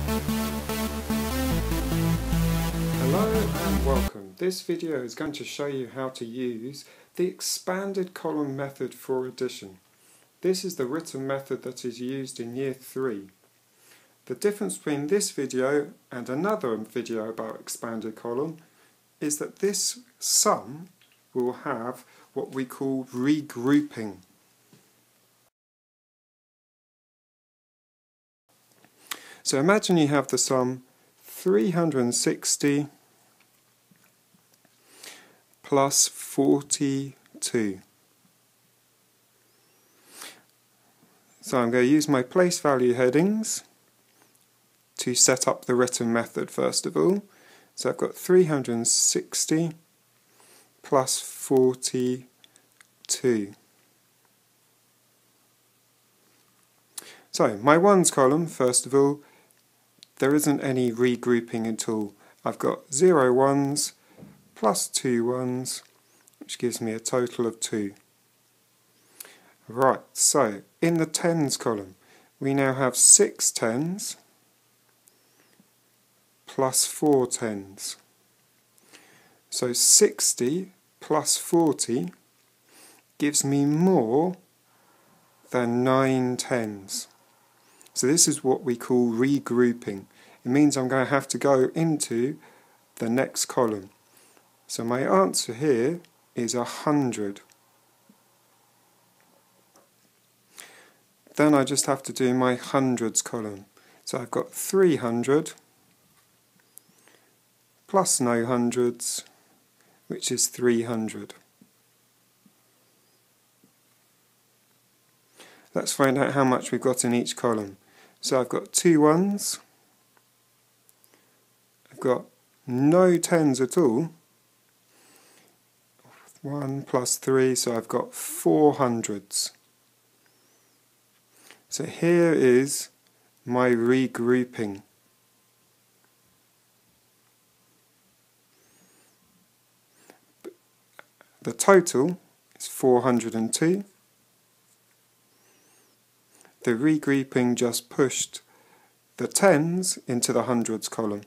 Hello and welcome. This video is going to show you how to use the expanded column method for addition. This is the written method that is used in Year 3. The difference between this video and another video about expanded column is that this sum will have what we call regrouping. So imagine you have the sum 360 plus 42. So I'm going to use my place value headings to set up the written method first of all. So I've got 360 plus 42. So my ones column, first of all, there isn't any regrouping at all. I've got 0 ones plus 2 ones, which gives me a total of 2. Right, so in the tens column, we now have 6 tens plus 4 tens. So 60 plus 40 gives me more than 9 tens. So this is what we call regrouping. It means I'm going to have to go into the next column. So my answer here is 100. Then I just have to do my hundreds column. So I've got 300 plus no hundreds, which is 300. Let's find out how much we've got in each column. So I've got 2 ones, I've got no tens at all, 1 plus 3, so I've got 4 hundreds. So here is my regrouping. The total is 402. The regrouping just pushed the tens into the hundreds column.